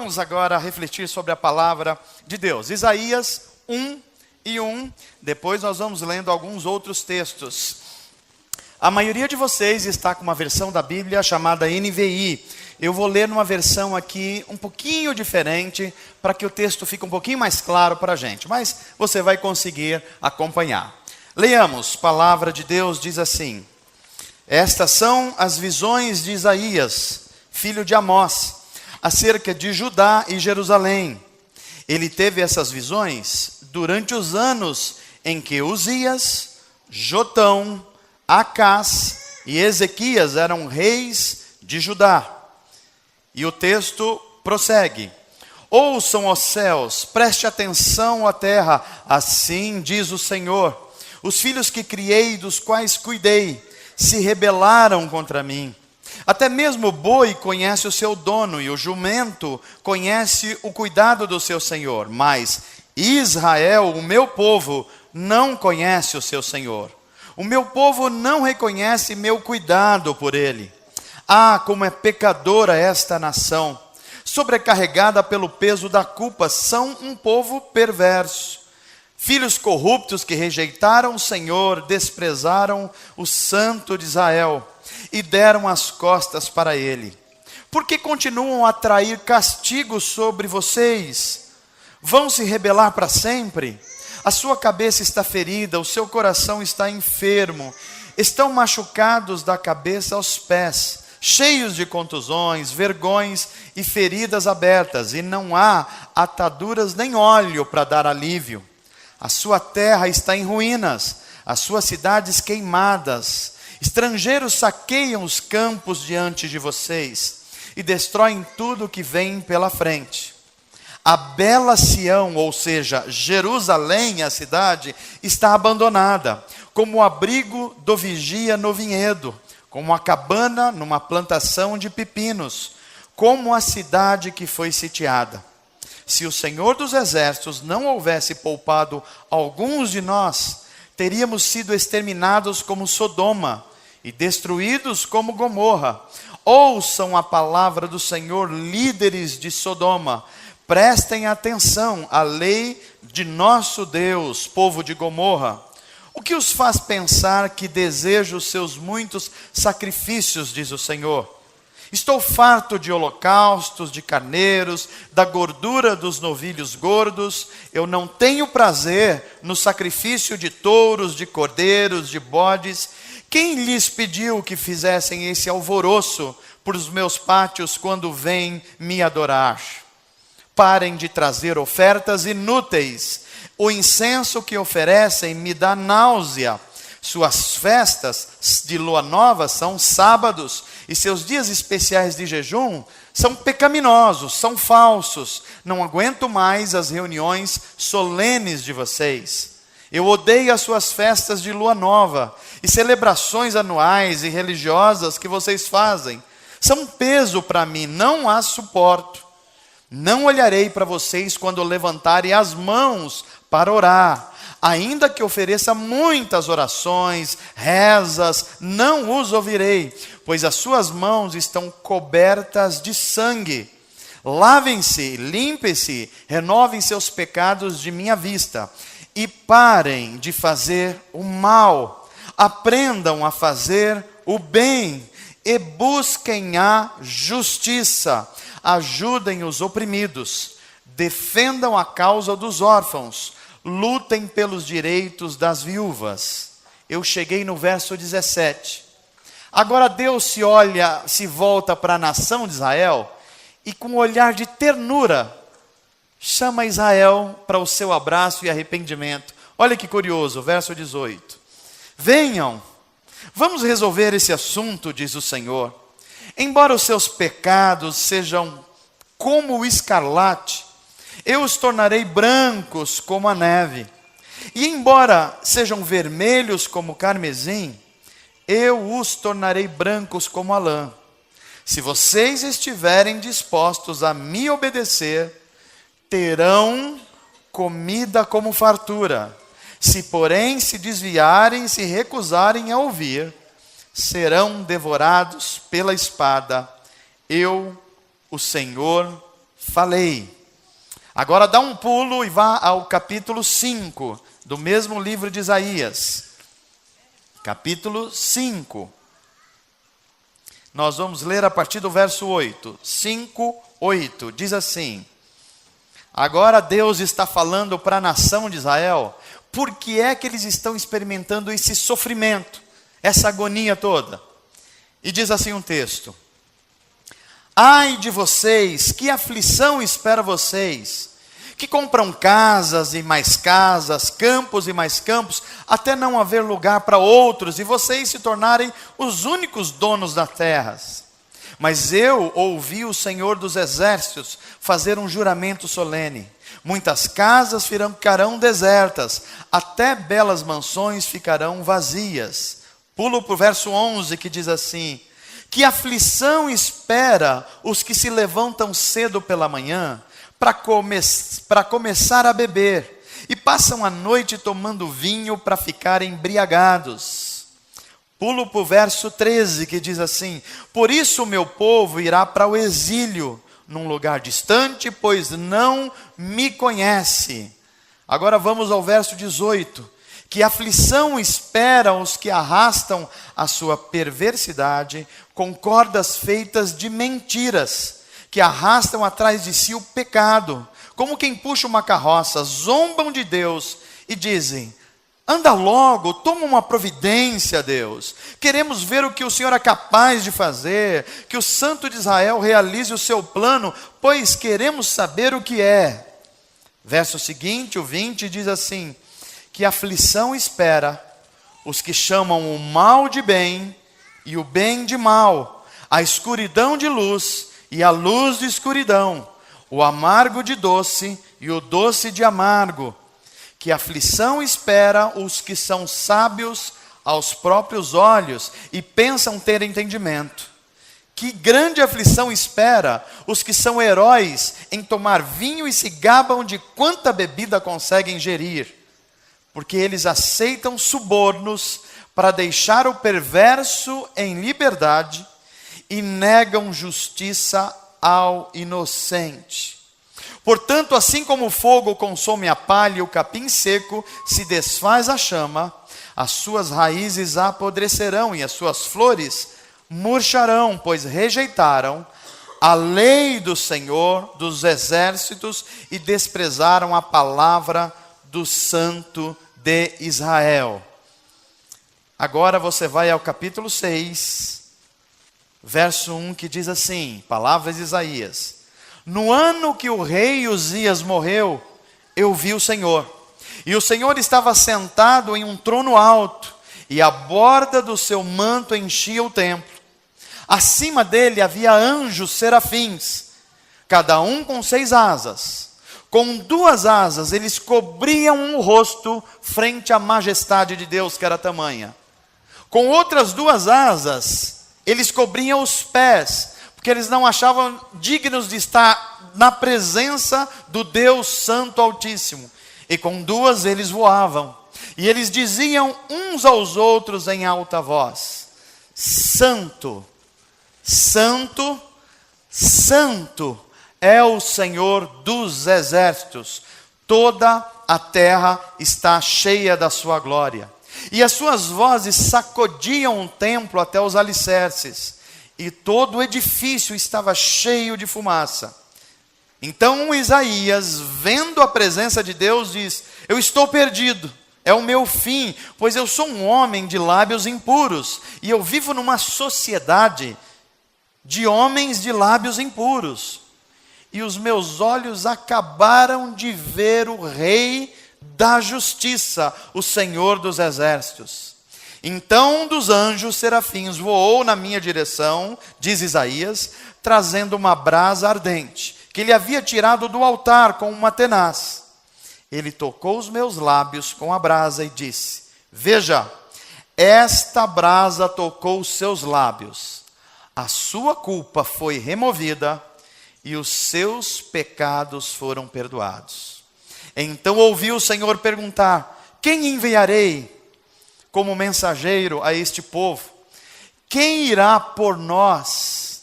Vamos agora refletir sobre a palavra de Deus. Isaías 1:1. Depois nós vamos lendo alguns outros textos. A maioria de vocês está com uma versão da Bíblia chamada NVI. Eu vou ler numa versão aqui um pouquinho diferente, para que o texto fique um pouquinho mais claro para a gente. Mas você vai conseguir acompanhar. Leamos, palavra de Deus diz assim: Estas são as visões de Isaías, filho de Amós, acerca de Judá e Jerusalém. Ele teve essas visões durante os anos em que Uzias, Jotão, Acás e Ezequias eram reis de Judá. E o texto prossegue: Ouçam, ó céus, preste atenção, ó terra, assim diz o Senhor. Os filhos que criei, dos quais cuidei, se rebelaram contra mim. Até mesmo o boi conhece o seu dono, e o jumento conhece o cuidado do seu senhor. Mas Israel, o meu povo, não conhece o seu senhor. O meu povo não reconhece meu cuidado por ele. Ah, como é pecadora esta nação, sobrecarregada pelo peso da culpa. São um povo perverso. Filhos corruptos que rejeitaram o Senhor, desprezaram o Santo de Israel e deram as costas para ele. Por que continuam a trair castigo sobre vocês? Vão se rebelar para sempre? A sua cabeça está ferida, o seu coração está enfermo. Estão machucados da cabeça aos pés, cheios de contusões, vergões e feridas abertas. E não há ataduras nem óleo para dar alívio. A sua terra está em ruínas, as suas cidades queimadas. Estrangeiros saqueiam os campos diante de vocês e destroem tudo que vem pela frente. A bela Sião, ou seja, Jerusalém, a cidade, está abandonada, como o abrigo do vigia no vinhedo, como a cabana numa plantação de pepinos, como a cidade que foi sitiada. Se o Senhor dos Exércitos não houvesse poupado alguns de nós, teríamos sido exterminados como Sodoma e destruídos como Gomorra. Ouçam a palavra do Senhor, líderes de Sodoma. Prestem atenção à lei de nosso Deus, povo de Gomorra. O que os faz pensar que desejo os seus muitos sacrifícios, diz o Senhor? Estou farto de holocaustos, de carneiros, da gordura dos novilhos gordos. Eu não tenho prazer no sacrifício de touros, de cordeiros, de bodes. Quem lhes pediu que fizessem esse alvoroço por os meus pátios quando vêm me adorar? Parem de trazer ofertas inúteis. O incenso que oferecem me dá náusea. Suas festas de lua nova são sábados, e seus dias especiais de jejum são pecaminosos, são falsos. Não aguento mais as reuniões solenes de vocês. Eu odeio as suas festas de lua nova e celebrações anuais e religiosas que vocês fazem. São um peso para mim, não as suporto. Não olharei para vocês quando levantarem as mãos para orar. Ainda que ofereça muitas orações, rezas, não os ouvirei, pois as suas mãos estão cobertas de sangue. Lavem-se, limpem-se, renovem seus pecados de minha vista, e parem de fazer o mal. Aprendam a fazer o bem, e busquem a justiça. Ajudem os oprimidos, defendam a causa dos órfãos, lutem pelos direitos das viúvas. Eu cheguei no verso 17. Agora Deus se volta para a nação de Israel e com um olhar de ternura chama Israel para o seu abraço e arrependimento. Olha que curioso, verso 18. Venham, vamos resolver esse assunto, diz o Senhor. Embora os seus pecados sejam como o escarlate, eu os tornarei brancos como a neve. E embora sejam vermelhos como o carmesim, eu os tornarei brancos como a lã. Se vocês estiverem dispostos a me obedecer, terão comida como fartura. Se, porém, se desviarem e se recusarem a ouvir, serão devorados pela espada. Eu, o Senhor, falei. Agora dá um pulo e vá ao capítulo 5 do mesmo livro de Isaías. Capítulo 5. Nós vamos ler a partir do verso 8. 5, 8. Diz assim: agora Deus está falando para a nação de Israel. Por que é que eles estão experimentando esse sofrimento, essa agonia toda? E diz assim um texto: ai de vocês, que aflição espera vocês, que compram casas e mais casas, campos e mais campos, até não haver lugar para outros, e vocês se tornarem os únicos donos das terras. Mas eu ouvi o Senhor dos Exércitos fazer um juramento solene. Muitas casas ficarão desertas, até belas mansões ficarão vazias. Pulo para o verso 11, que diz assim: que aflição espera os que se levantam cedo pela manhã, para começar a beber, e passam a noite tomando vinho para ficar embriagados. Pulo para o verso 13, que diz assim: por isso o meu povo irá para o exílio, num lugar distante, pois não me conhece. Agora vamos ao verso 18. Que aflição espera os que arrastam a sua perversidade com cordas feitas de mentiras, que arrastam atrás de si o pecado, como quem puxa uma carroça, zombam de Deus e dizem: anda logo, toma uma providência, Deus. Queremos ver o que o Senhor é capaz de fazer, que o Santo de Israel realize o seu plano, pois queremos saber o que é. Verso seguinte, o 20, diz assim: que aflição espera os que chamam o mal de bem e o bem de mal, a escuridão de luz e a luz de escuridão, o amargo de doce e o doce de amargo. Que aflição espera os que são sábios aos próprios olhos e pensam ter entendimento. Que grande aflição espera os que são heróis em tomar vinho e se gabam de quanta bebida conseguem ingerir, porque eles aceitam subornos para deixar o perverso em liberdade e negam justiça ao inocente. Portanto, assim como o fogo consome a palha e o capim seco se desfaz a chama, as suas raízes apodrecerão e as suas flores murcharão, pois rejeitaram a lei do Senhor dos exércitos e desprezaram a palavra do Santo de Israel. Agora você vai ao capítulo 6, verso 1, que diz assim, palavras de Isaías: no ano que o rei Uzias morreu, eu vi o Senhor, e o Senhor estava sentado em um trono alto, e a borda do seu manto enchia o templo. Acima dele havia anjos serafins, cada um com 6 asas. Com 2 asas eles cobriam o rosto frente à majestade de Deus, que era tamanha. Com outras 2 asas eles cobriam os pés, porque eles não achavam dignos de estar na presença do Deus Santo Altíssimo. E com 2 eles voavam. E eles diziam uns aos outros em alta voz: Santo, Santo, Santo é o Senhor dos exércitos. Toda a terra está cheia da sua glória. E as suas vozes sacodiam o templo até os alicerces, e todo o edifício estava cheio de fumaça. Então Isaías, vendo a presença de Deus, diz: eu estou perdido, é o meu fim, pois eu sou um homem de lábios impuros, e eu vivo numa sociedade de homens de lábios impuros. E os meus olhos acabaram de ver o Rei da Justiça, o Senhor dos Exércitos. Então um dos anjos serafins voou na minha direção, diz Isaías, trazendo uma brasa ardente, que ele havia tirado do altar com uma tenaz. Ele tocou os meus lábios com a brasa e disse: veja, esta brasa tocou os seus lábios, a sua culpa foi removida e os seus pecados foram perdoados. Então ouvi o Senhor perguntar: quem enviarei como mensageiro a este povo? Quem irá por nós?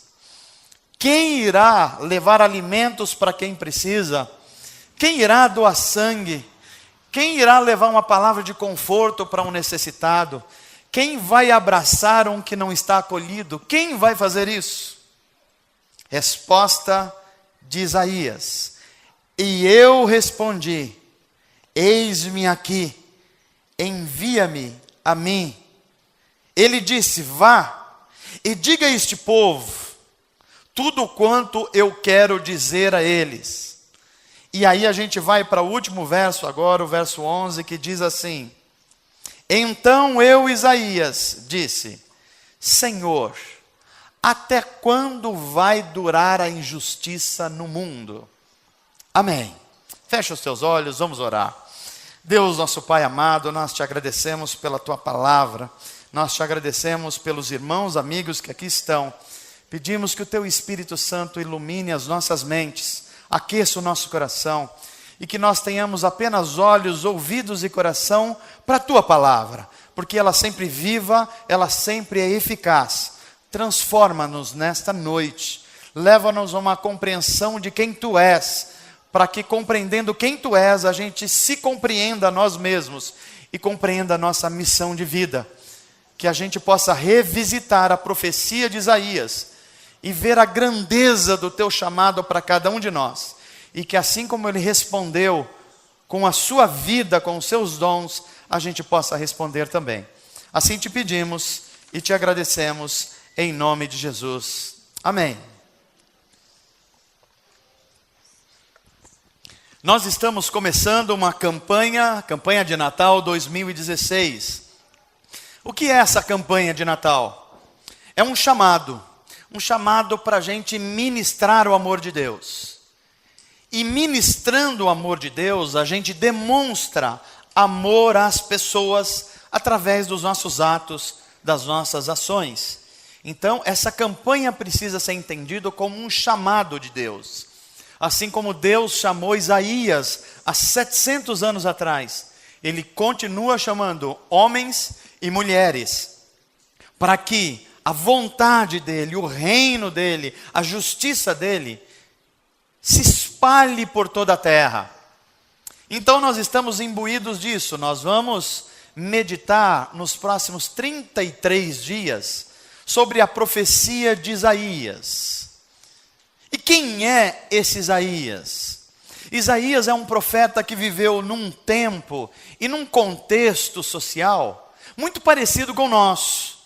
Quem irá levar alimentos para quem precisa? Quem irá doar sangue? Quem irá levar uma palavra de conforto para um necessitado? Quem vai abraçar um que não está acolhido? Quem vai fazer isso? Resposta de Isaías: e eu respondi, eis-me aqui, envia-me a mim. Ele disse, vá e diga a este povo tudo quanto eu quero dizer a eles. E aí a gente vai para o último verso agora, o verso 11, que diz assim: então eu, Isaías, disse, Senhor, até quando vai durar a injustiça no mundo? Amém. Fecha os teus olhos, vamos orar. Deus, nosso Pai amado, nós te agradecemos pela tua palavra, nós te agradecemos pelos irmãos, amigos que aqui estão. Pedimos que o teu Espírito Santo ilumine as nossas mentes, aqueça o nosso coração, e que nós tenhamos apenas olhos, ouvidos e coração para a tua palavra, porque ela sempre viva, ela sempre é eficaz. Transforma-nos nesta noite, leva-nos a uma compreensão de quem tu és, para que, compreendendo quem tu és, a gente se compreenda a nós mesmos e compreenda a nossa missão de vida. Que a gente possa revisitar a profecia de Isaías e ver a grandeza do teu chamado para cada um de nós. E que assim como ele respondeu com a sua vida, com os seus dons, a gente possa responder também. Assim te pedimos e te agradecemos em nome de Jesus. Amém. Nós estamos começando uma campanha de Natal 2016. O que é essa campanha de Natal? É um chamado para a gente ministrar o amor de Deus. E ministrando o amor de Deus, a gente demonstra amor às pessoas através dos nossos atos, das nossas ações. Então, essa campanha precisa ser entendida como um chamado de Deus. Assim como Deus chamou Isaías há 700 anos atrás, Ele continua chamando homens e mulheres para que a vontade dEle, o reino dEle, a justiça dEle se espalhe por toda a terra. Então nós estamos imbuídos disso. Nós vamos meditar nos próximos 33 dias sobre a profecia de Isaías. E quem é esse Isaías? Isaías é um profeta que viveu num tempo e num contexto social muito parecido com o nosso.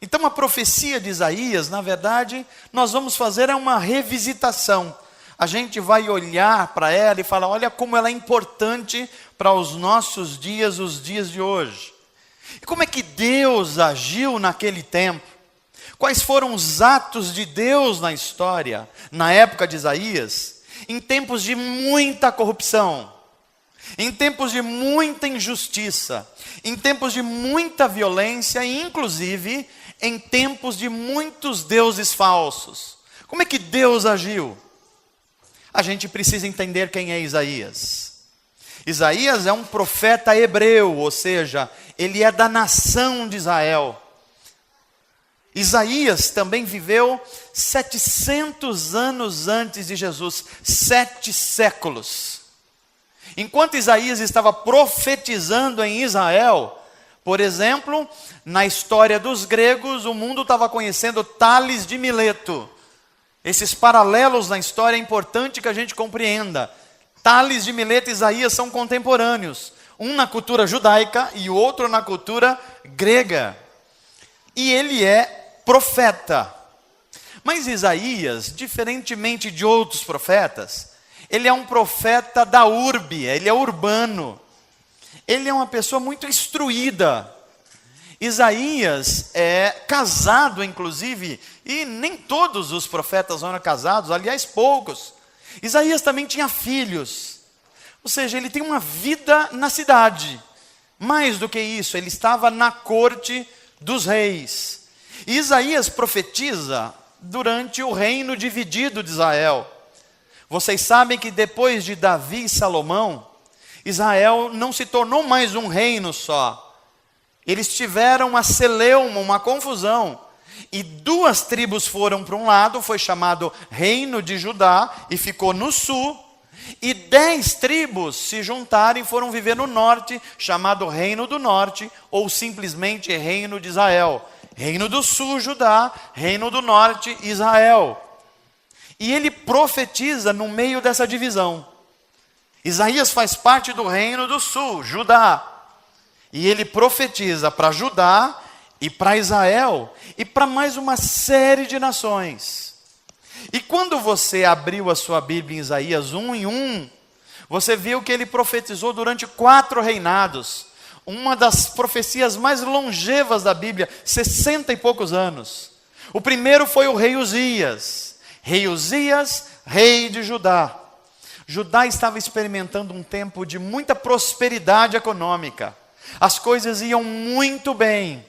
Então a profecia de Isaías, na verdade, nós vamos fazer uma revisitação. A gente vai olhar para ela e falar, olha como ela é importante para os nossos dias, os dias de hoje. E como é que Deus agiu naquele tempo? Quais foram os atos de Deus na história, na época de Isaías, em tempos de muita corrupção, em tempos de muita injustiça, em tempos de muita violência e inclusive em tempos de muitos deuses falsos. Como é que Deus agiu? A gente precisa entender quem é Isaías. Isaías é um profeta hebreu, ou seja, ele é da nação de Israel. Isaías também viveu 700 anos antes de Jesus, 7 séculos. Enquanto Isaías estava profetizando em Israel, por exemplo, na história dos gregos, o mundo estava conhecendo Tales de Mileto. Esses paralelos na história é importante que a gente compreenda. Tales de Mileto e Isaías são contemporâneos. Um na cultura judaica e o outro na cultura grega. E ele é profeta. Mas Isaías, diferentemente de outros profetas, ele é um profeta da urbe, ele é urbano. Ele é uma pessoa muito instruída. Isaías é casado, inclusive, e nem todos os profetas eram casados, aliás, poucos. Isaías também tinha filhos. Ou seja, ele tem uma vida na cidade. Mais do que isso, ele estava na corte dos reis. E Isaías profetiza durante o reino dividido de Israel. Vocês sabem que depois de Davi e Salomão, Israel não se tornou mais um reino só. Eles tiveram uma celeuma, uma confusão. E 2 tribos foram para um lado, foi chamado Reino de Judá, e ficou no sul. E 10 tribos se juntaram e foram viver no norte, chamado Reino do Norte, ou simplesmente Reino de Israel. Reino do sul, Judá; Reino do norte, Israel. E ele profetiza no meio dessa divisão. Isaías faz parte do Reino do sul, Judá. E ele profetiza para Judá e para Israel e para mais uma série de nações. E quando você abriu a sua Bíblia em Isaías 1:1, você viu que ele profetizou durante 4 reinados. Uma das profecias mais longevas da Bíblia, 60 e poucos anos. O primeiro foi o rei Uzias. Rei Uzias, rei de Judá. Judá estava experimentando um tempo de muita prosperidade econômica. As coisas iam muito bem.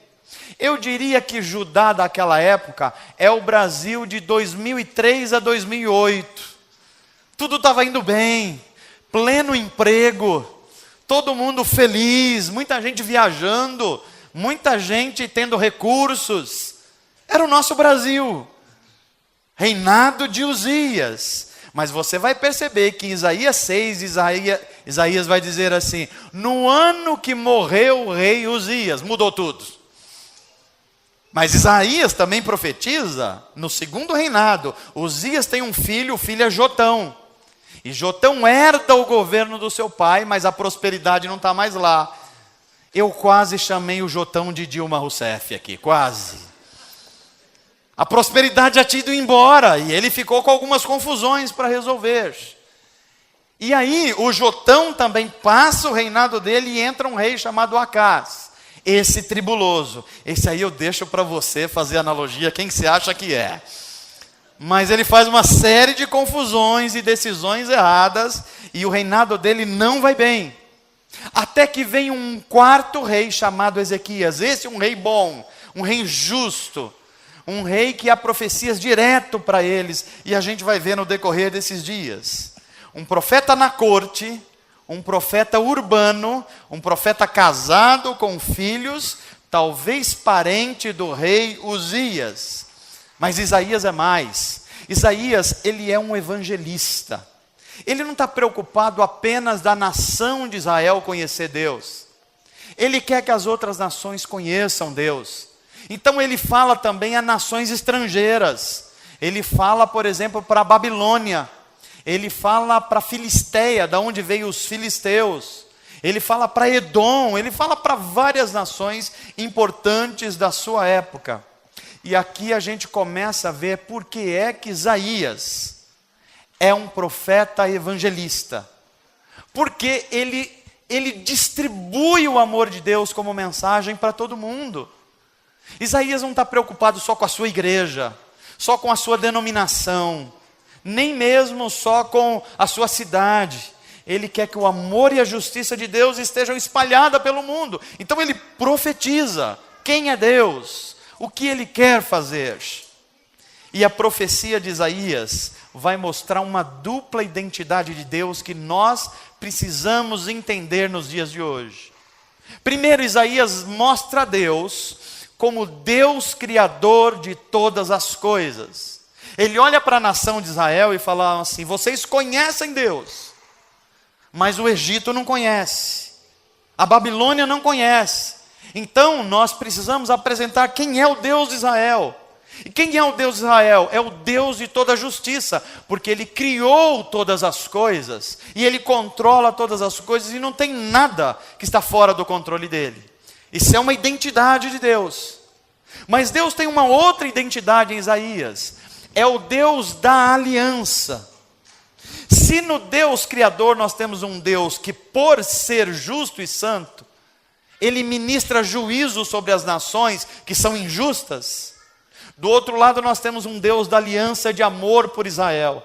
Eu diria que Judá daquela época é o Brasil de 2003 a 2008. Tudo estava indo bem, pleno emprego, todo mundo feliz, muita gente viajando, muita gente tendo recursos. Era o nosso Brasil, reinado de Uzias. Mas você vai perceber que em Isaías 6, Isaías vai dizer assim: no ano que morreu o rei Uzias, mudou tudo. Mas Isaías também profetiza no segundo reinado. Uzias tem um filho, o filho é Jotão. E Jotão herda o governo do seu pai, mas a prosperidade não está mais lá. Eu quase chamei o Jotão de Dilma Rousseff aqui, quase. A prosperidade já tinha ido embora e ele ficou com algumas confusões para resolver. E aí o Jotão também passa o reinado dele e entra um rei chamado Acás. Esse tribuloso. Esse aí eu deixo para você fazer analogia, quem você acha que é. Mas ele faz uma série de confusões e decisões erradas, e o reinado dele não vai bem. Até que vem um 4º rei chamado Ezequias. Esse é um rei bom, um rei justo, um rei que há profecias direto para eles, e a gente vai ver no decorrer desses dias. Um profeta na corte, um profeta urbano, um profeta casado com filhos, talvez parente do rei Uzias. Mas Isaías é mais. Isaías, ele é um evangelista. Ele não está preocupado apenas da nação de Israel conhecer Deus. Ele quer que as outras nações conheçam Deus. Então ele fala também a nações estrangeiras. Ele fala, por exemplo, para a Babilônia. Ele fala para a Filisteia, da onde veio os filisteus. Ele fala para Edom, ele fala para várias nações importantes da sua época. E aqui a gente começa a ver por que é que Isaías é um profeta evangelista. Porque ele distribui o amor de Deus como mensagem para todo mundo. Isaías não está preocupado só com a sua igreja, só com a sua denominação, nem mesmo só com a sua cidade. Ele quer que o amor e a justiça de Deus estejam espalhadas pelo mundo. Então ele profetiza quem é Deus, o que ele quer fazer. E a profecia de Isaías vai mostrar uma dupla identidade de Deus que nós precisamos entender nos dias de hoje. Primeiro, Isaías mostra a Deus como Deus criador de todas as coisas. Ele olha para a nação de Israel e fala assim: vocês conhecem Deus, mas o Egito não conhece, a Babilônia não conhece. Então nós precisamos apresentar quem é o Deus de Israel. E quem é o Deus de Israel? É o Deus de toda justiça, porque Ele criou todas as coisas, e Ele controla todas as coisas, e não tem nada que está fora do controle dEle. Isso é uma identidade de Deus. Mas Deus tem uma outra identidade em Isaías. É o Deus da aliança. Se no Deus Criador nós temos um Deus que, por ser justo e santo, Ele ministra juízo sobre as nações que são injustas, do outro lado nós temos um Deus da aliança de amor por Israel.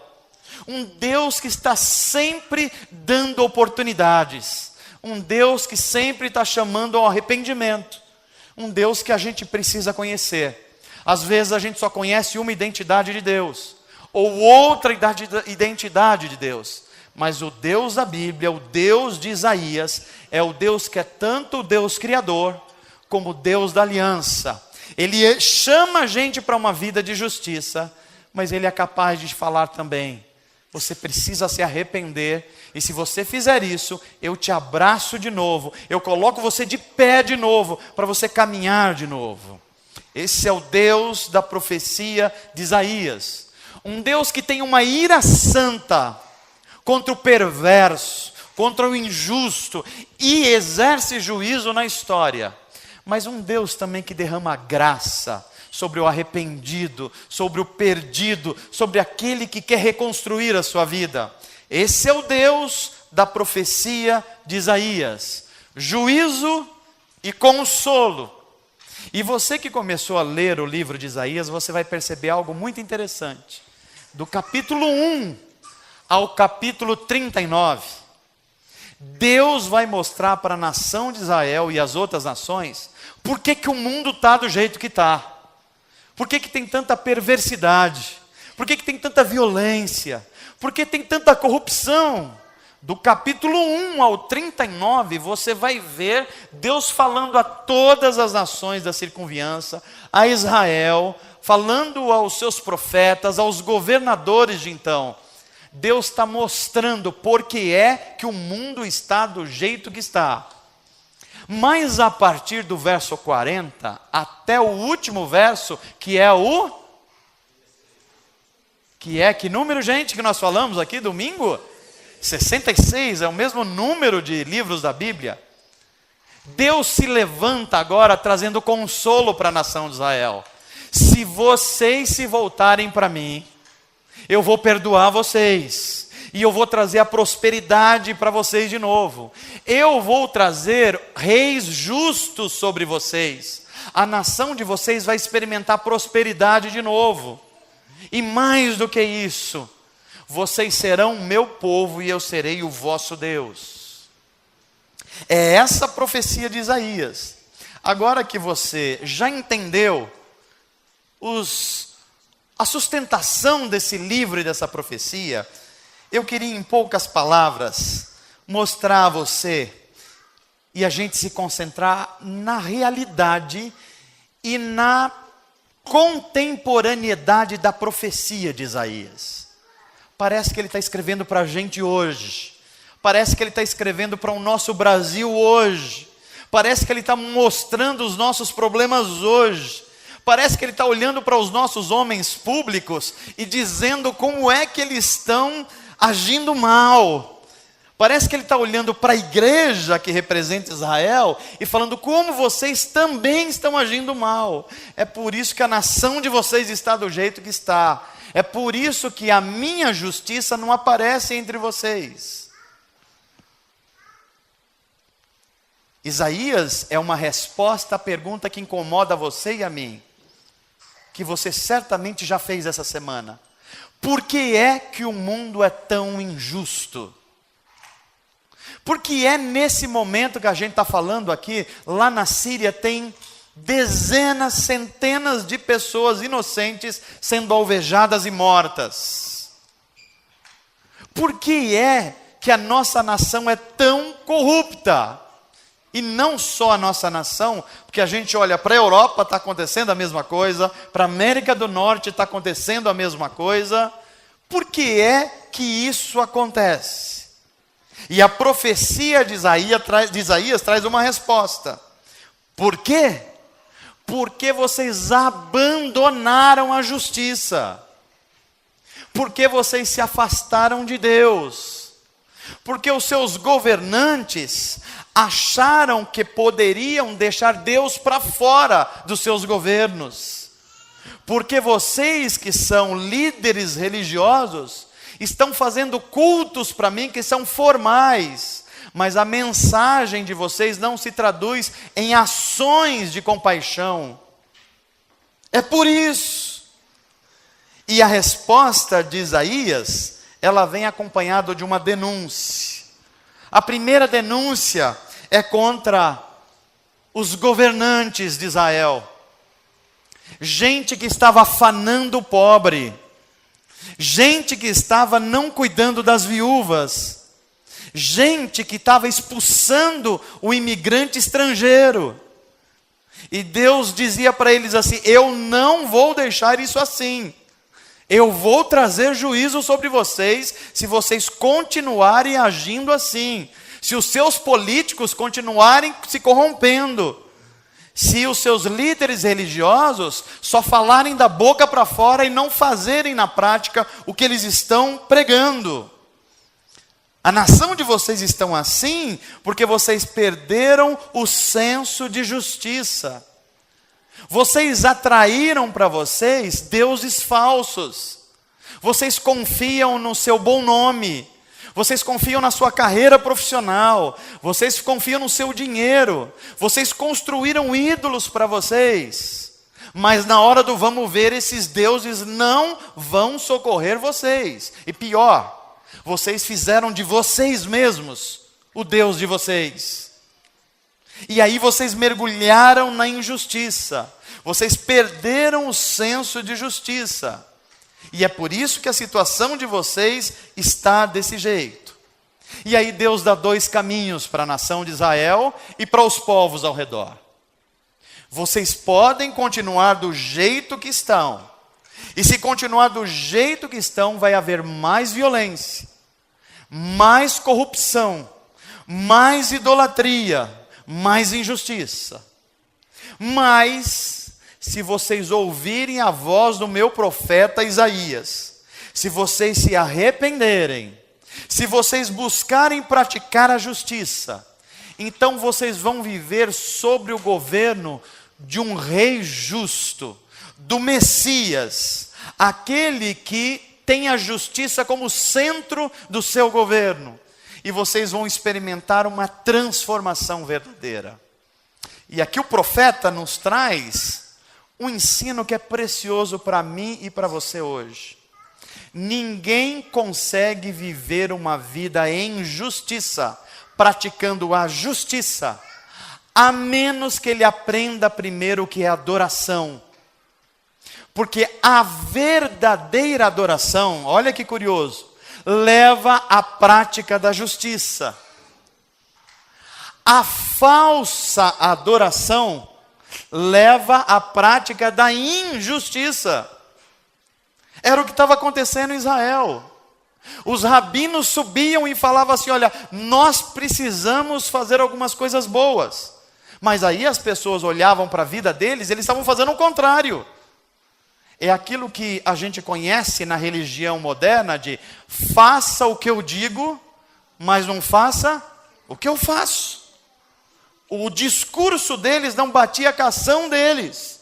Um Deus que está sempre dando oportunidades. Um Deus que sempre está chamando ao arrependimento. Um Deus que a gente precisa conhecer. Às vezes a gente só conhece uma identidade de Deus, ou outra identidade de Deus. Mas o Deus da Bíblia, o Deus de Isaías, é o Deus que é tanto o Deus criador, como o Deus da aliança. Ele chama a gente para uma vida de justiça, mas Ele é capaz de falar também: você precisa se arrepender, e se você fizer isso, eu te abraço de novo, eu coloco você de pé de novo, para você caminhar de novo. Esse é o Deus da profecia de Isaías. Um Deus que tem uma ira santa contra o perverso, contra o injusto, e exerce juízo na história. Mas um Deus também que derrama graça sobre o arrependido, sobre o perdido, sobre aquele que quer reconstruir a sua vida. Esse é o Deus da profecia de Isaías. Juízo e consolo. E você que começou a ler o livro de Isaías, você vai perceber algo muito interessante. Do capítulo 1 ao capítulo 39, Deus vai mostrar para a nação de Israel e as outras nações por que o mundo está do jeito que está. Por que tem tanta perversidade? Por que tem tanta violência? Por que tem tanta corrupção? Do capítulo 1 ao 39, você vai ver Deus falando a todas as nações da circunviança, a Israel, falando aos seus profetas, aos governadores de então. Deus está mostrando por que é que o mundo está do jeito que está. Mas a partir do verso 40 até o último verso, que é que número, gente, que nós falamos aqui domingo? 66, é o mesmo número de livros da Bíblia. Deus se levanta agora trazendo consolo para a nação de Israel. Se vocês se voltarem para mim, eu vou perdoar vocês, e eu vou trazer a prosperidade para vocês de novo. Eu vou trazer reis justos sobre vocês. A nação de vocês vai experimentar prosperidade de novo. E mais do que isso, vocês serão meu povo e eu serei o vosso Deus. É essa profecia de Isaías. Agora que você já entendeu a sustentação desse livro e dessa profecia, eu queria, em poucas palavras, mostrar a você e a gente se concentrar na realidade e na contemporaneidade da profecia de Isaías. Parece que ele está escrevendo para a gente hoje. Parece que ele está escrevendo para o nosso Brasil hoje. Parece que ele está mostrando os nossos problemas hoje. Parece que ele está olhando para os nossos homens públicos e dizendo como é que eles estão agindo mal. Parece que ele está olhando para a igreja que representa Israel e falando como vocês também estão agindo mal. É por isso que a nação de vocês está do jeito que está. É por isso que a minha justiça não aparece entre vocês. Isaías é uma resposta à pergunta que incomoda você e a mim, que você certamente já fez essa semana. Por que é que o mundo é tão injusto? Porque é nesse momento que a gente está falando aqui, lá na Síria tem dezenas, centenas de pessoas inocentes sendo alvejadas e mortas. Por que é que a nossa nação é tão corrupta? E não só a nossa nação, porque a gente olha para a Europa, está acontecendo a mesma coisa, para a América do Norte está acontecendo a mesma coisa. Por que é que isso acontece? E a profecia de Isaías traz uma resposta. Por quê? Porque vocês abandonaram a justiça. Porque vocês se afastaram de Deus. Porque os seus governantes acharam que poderiam deixar Deus para fora dos seus governos. Porque vocês que são líderes religiosos estão fazendo cultos para mim que são formais, mas a mensagem de vocês não se traduz em ações de compaixão. É por isso. E a resposta de Isaías, ela vem acompanhada de uma denúncia. A primeira denúncia é contra os governantes de Israel. Gente que estava afanando o pobre. Gente que estava não cuidando das viúvas. Gente que estava expulsando o imigrante estrangeiro. E Deus dizia para eles assim: eu não vou deixar isso assim. Eu vou trazer juízo sobre vocês se vocês continuarem agindo assim. Se os seus políticos continuarem se corrompendo. Se os seus líderes religiosos só falarem da boca para fora e não fazerem na prática o que eles estão pregando. A nação de vocês estão assim porque vocês perderam o senso de justiça. Vocês atraíram para vocês deuses falsos. Vocês confiam no seu bom nome. Vocês confiam na sua carreira profissional. Vocês confiam no seu dinheiro. Vocês construíram ídolos para vocês. Mas na hora do vamos ver, esses deuses não vão socorrer vocês. E pior, vocês fizeram de vocês mesmos o Deus de vocês. E aí vocês mergulharam na injustiça. Vocês perderam o senso de justiça. E é por isso que a situação de vocês está desse jeito. E aí Deus dá dois caminhos para a nação de Israel e para os povos ao redor. Vocês podem continuar do jeito que estão. E se continuar do jeito que estão, vai haver mais violência, mais corrupção, mais idolatria, mais injustiça. Mas se vocês ouvirem a voz do meu profeta Isaías, se vocês se arrependerem, se vocês buscarem praticar a justiça, então vocês vão viver sobre o governo de um rei justo, do Messias, aquele que tem a justiça como centro do seu governo. E vocês vão experimentar uma transformação verdadeira. E aqui o profeta nos traz um ensino que é precioso para mim e para você hoje. Ninguém consegue viver uma vida em justiça, praticando a justiça, a menos que ele aprenda primeiro o que é adoração. Porque a verdadeira adoração, olha que curioso, leva à prática da justiça. A falsa adoração leva à prática da injustiça. Era o que estava acontecendo em Israel. Os rabinos subiam e falavam assim: olha, nós precisamos fazer algumas coisas boas. Mas aí as pessoas olhavam para a vida deles, eles estavam fazendo o contrário. É aquilo que a gente conhece na religião moderna de faça o que eu digo, mas não faça o que eu faço. O discurso deles não batia com a ação deles.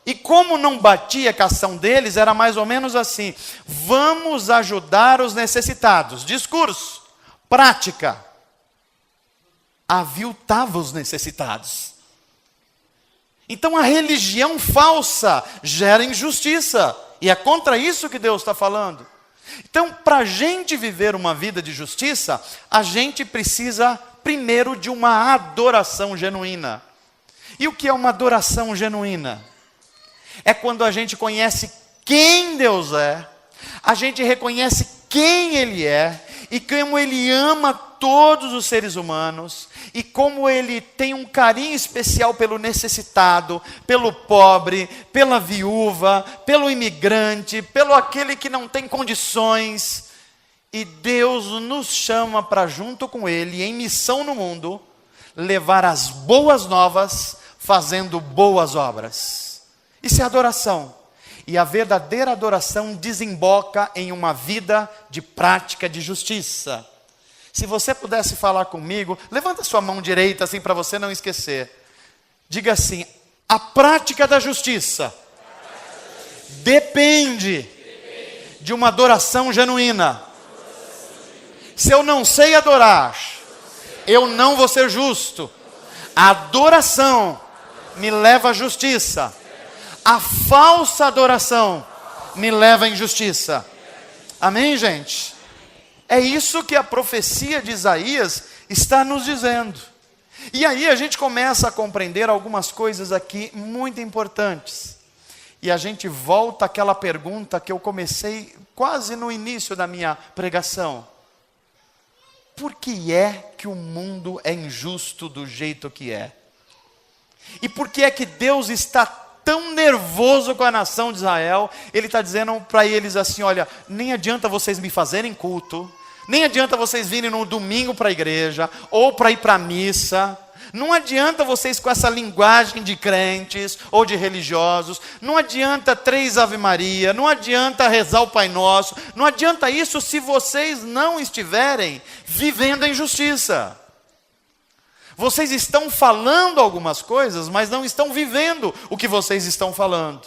E como não batia com a ação deles, era mais ou menos assim: vamos ajudar os necessitados. Discurso, prática, aviltava os necessitados. Então a religião falsa gera injustiça. E é contra isso que Deus está falando. Então, para a gente viver uma vida de justiça, a gente precisa primeiro de uma adoração genuína. E o que é uma adoração genuína? É quando a gente conhece quem Deus é, a gente reconhece quem Ele é, e como Ele ama todos os seres humanos, e como Ele tem um carinho especial pelo necessitado, pelo pobre, pela viúva, pelo imigrante, pelo aquele que não tem condições. E Deus nos chama para, junto com Ele, em missão no mundo, levar as boas novas, fazendo boas obras. Isso é adoração. E a verdadeira adoração desemboca em uma vida de prática de justiça. Se você pudesse falar comigo, levanta sua mão direita assim para você não esquecer. Diga assim: a prática da justiça depende de uma adoração genuína. Se eu não sei adorar, eu não vou ser justo. A adoração me leva à justiça. A falsa adoração me leva à injustiça. Amém, gente? É isso que a profecia de Isaías está nos dizendo. E aí a gente começa a compreender algumas coisas aqui muito importantes. E a gente volta àquela pergunta que eu comecei quase no início da minha pregação. Por que é que o mundo é injusto do jeito que é? E por que é que Deus está tão nervoso com a nação de Israel? Ele está dizendo para eles assim: olha, nem adianta vocês me fazerem culto, nem adianta vocês virem no domingo para a igreja, ou para ir para a missa. Não adianta vocês com essa linguagem de crentes ou de religiosos. Não adianta 3 Ave Maria, não adianta rezar o Pai Nosso. Não adianta isso se vocês não estiverem vivendo em justiça. Vocês estão falando algumas coisas, mas não estão vivendo o que vocês estão falando.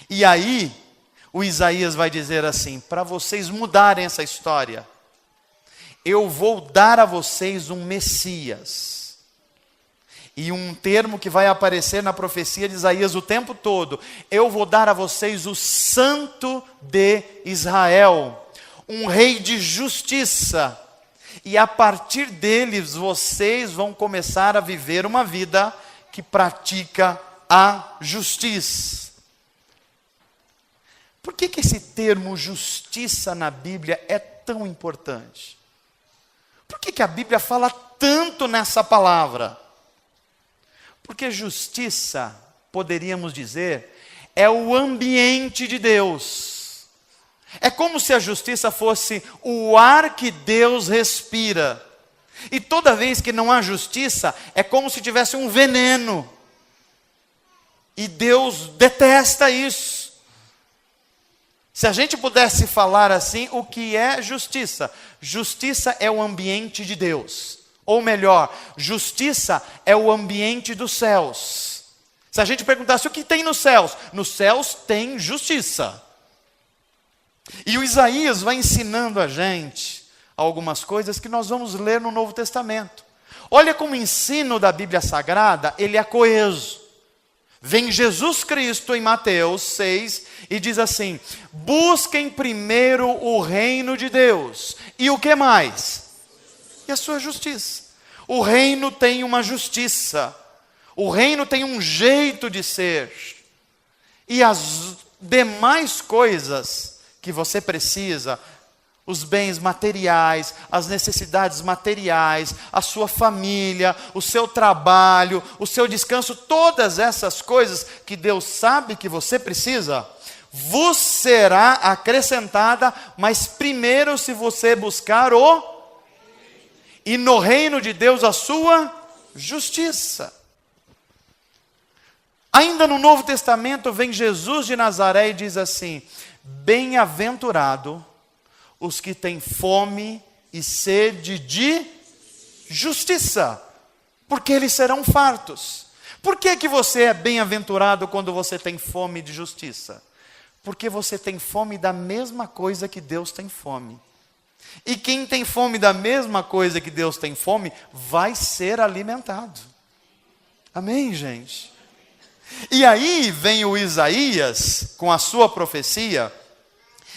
E aí, o Isaías vai dizer assim: para vocês mudarem essa história, eu vou dar a vocês um Messias. E um termo que vai aparecer na profecia de Isaías o tempo todo: eu vou dar a vocês o Santo de Israel, um rei de justiça. E a partir deles vocês vão começar a viver uma vida que pratica a justiça. Por que esse termo justiça na Bíblia é tão importante? Por que a Bíblia fala tanto nessa palavra? Porque justiça, poderíamos dizer, é o ambiente de Deus. É como se a justiça fosse o ar que Deus respira. E toda vez que não há justiça, é como se tivesse um veneno. E Deus detesta isso. Se a gente pudesse falar assim, o que é justiça? Justiça é o ambiente de Deus. Ou melhor, justiça é o ambiente dos céus. Se a gente perguntasse o que tem nos céus tem justiça. E o Isaías vai ensinando a gente algumas coisas que nós vamos ler no Novo Testamento. Olha como o ensino da Bíblia Sagrada, ele é coeso. Vem Jesus Cristo em Mateus 6 e diz assim: busquem primeiro o reino de Deus. E o que mais? E a sua justiça. O reino tem uma justiça. O reino tem um jeito de ser. E as demais coisas que você precisa, os bens materiais, as necessidades materiais, a sua família, o seu trabalho, o seu descanso, todas essas coisas que Deus sabe que você precisa, vos será acrescentada, mas primeiro se você buscar e no reino de Deus a sua justiça. Ainda no Novo Testamento vem Jesus de Nazaré e diz assim: bem-aventurado os que têm fome e sede de justiça, porque eles serão fartos. Por que você é bem-aventurado quando você tem fome de justiça? Porque você tem fome da mesma coisa que Deus tem fome. E quem tem fome da mesma coisa que Deus tem fome, vai ser alimentado. Amém, gente? E aí vem o Isaías, com a sua profecia,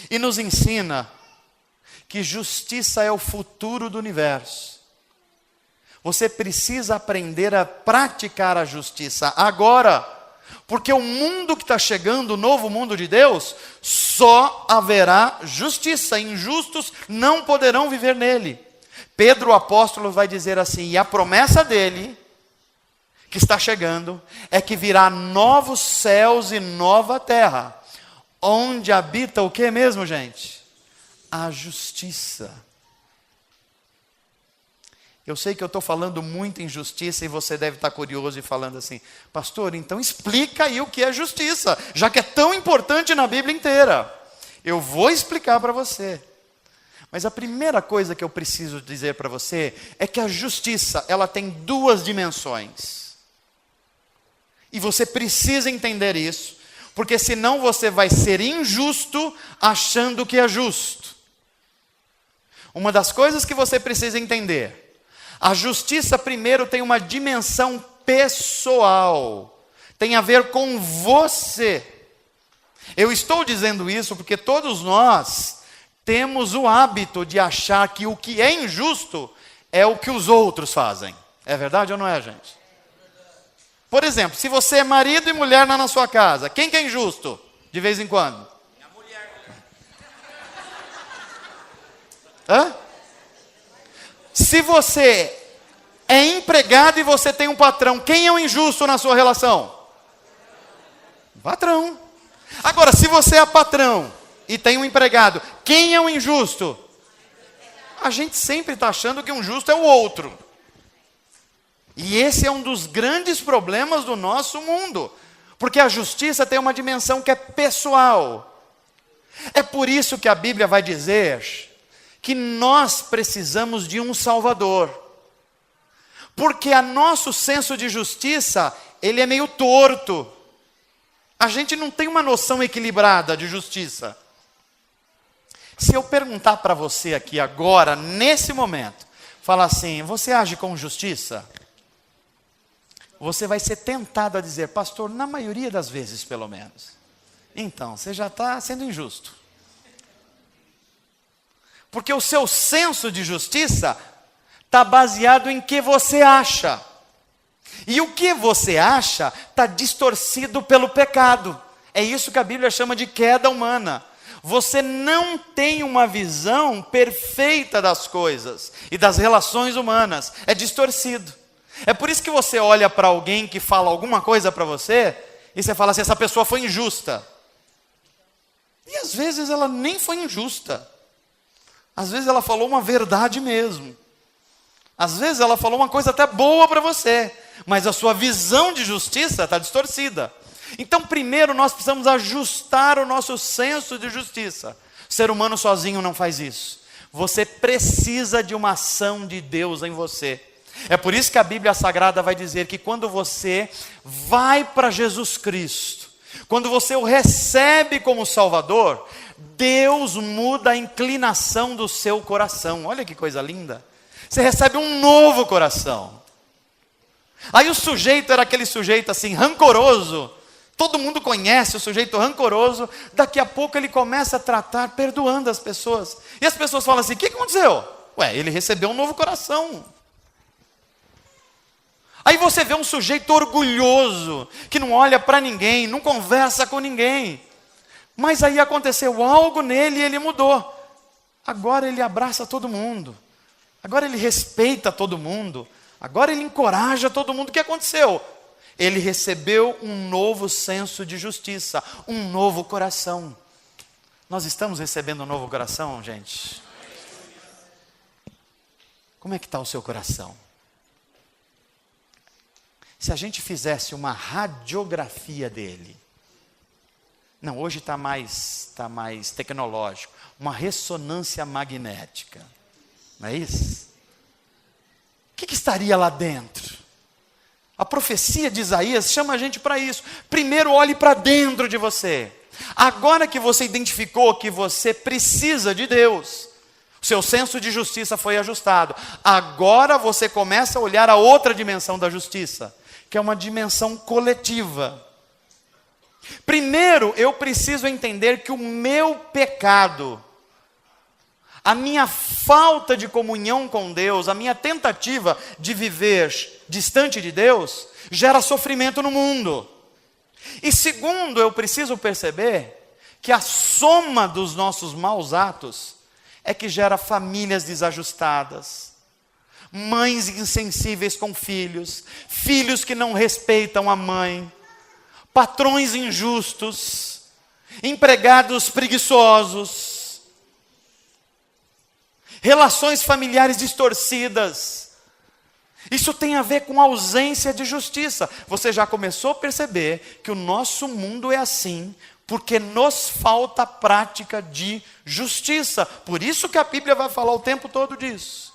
e nos ensina que justiça é o futuro do universo. Você precisa aprender a praticar a justiça agora, porque o mundo que está chegando, o novo mundo de Deus, só haverá justiça. Injustos não poderão viver nele. Pedro, o apóstolo, vai dizer assim: e a promessa dele, que está chegando, é que virá novos céus e nova terra, onde habita o que mesmo, gente? A justiça. Eu sei que eu estou falando muito em justiça e você deve estar curioso e falando assim: pastor, então explica aí o que é justiça, já que é tão importante na Bíblia inteira. Eu vou explicar para você. Mas a primeira coisa que eu preciso dizer para você é que a justiça, ela tem 2 dimensões. E você precisa entender isso, porque senão você vai ser injusto achando que é justo. Uma das coisas que você precisa entender: a justiça primeiro tem uma dimensão pessoal, tem a ver com você. Eu estou dizendo isso porque todos nós temos o hábito de achar que o que é injusto é o que os outros fazem. É verdade ou não é, gente? Por exemplo, se você é marido e mulher lá na sua casa, quem que é injusto de vez em quando? A mulher. Hã? Se você é empregado e você tem um patrão. Quem é o injusto na sua relação? O patrão. Agora, se você é patrão e tem um empregado, quem é o injusto? A gente sempre está achando que um justo é o outro. E esse é um dos grandes problemas do nosso mundo. Porque a justiça tem uma dimensão que é pessoal. É por isso que a Bíblia vai dizer que nós precisamos de um Salvador. Porque o nosso senso de justiça, ele é meio torto. A gente não tem uma noção equilibrada de justiça. Se eu perguntar para você aqui agora, nesse momento, falar assim, você age com justiça? Você vai ser tentado a dizer, pastor, na maioria das vezes pelo menos. Então, você já está sendo injusto. Porque o seu senso de justiça está baseado em que você acha. E o que você acha está distorcido pelo pecado. É isso que a Bíblia chama de queda humana. Você não tem uma visão perfeita das coisas e das relações humanas. É distorcido. É por isso que você olha para alguém que fala alguma coisa para você e você fala assim, essa pessoa foi injusta. E às vezes ela nem foi injusta. Às vezes ela falou uma verdade mesmo. Às vezes ela falou uma coisa até boa para você, mas a sua visão de justiça está distorcida. Então, primeiro nós precisamos ajustar o nosso senso de justiça. O ser humano sozinho não faz isso. Você precisa de uma ação de Deus em você. É por isso que a Bíblia Sagrada vai dizer que quando você vai para Jesus Cristo, quando você o recebe como Salvador, Deus muda a inclinação do seu coração. Olha que coisa linda. Você recebe um novo coração. Aí o sujeito era aquele sujeito assim, rancoroso. Todo mundo conhece o sujeito rancoroso. Daqui a pouco ele começa a tratar perdoando as pessoas. E as pessoas falam assim, o que aconteceu? Ué, ele recebeu um novo coração. Aí você vê um sujeito orgulhoso, que não olha para ninguém, não conversa com ninguém. Mas aí aconteceu algo nele e ele mudou. Agora ele abraça todo mundo. Agora ele respeita todo mundo. Agora ele encoraja todo mundo. O que aconteceu? Ele recebeu um novo senso de justiça, um novo coração. Nós estamos recebendo um novo coração, gente? Como é que está o seu coração? Se a gente fizesse uma radiografia dele, não, hoje está mais tecnológico, uma ressonância magnética, não é isso? O que estaria lá dentro? A profecia de Isaías chama a gente para isso. Primeiro olhe para dentro de você. Agora que você identificou que você precisa de Deus, o seu senso de justiça foi ajustado. Agora você começa a olhar a outra dimensão da justiça, que é uma dimensão coletiva. Primeiro, eu preciso entender que o meu pecado, a minha falta de comunhão com Deus, a minha tentativa de viver distante de Deus, gera sofrimento no mundo. E segundo, eu preciso perceber que a soma dos nossos maus atos é que gera famílias desajustadas, mães insensíveis com filhos, filhos que não respeitam a mãe, patrões injustos, empregados preguiçosos, relações familiares distorcidas. Isso tem a ver com ausência de justiça. Você já começou a perceber que o nosso mundo é assim, porque nos falta prática de justiça. Por isso que a Bíblia vai falar o tempo todo disso.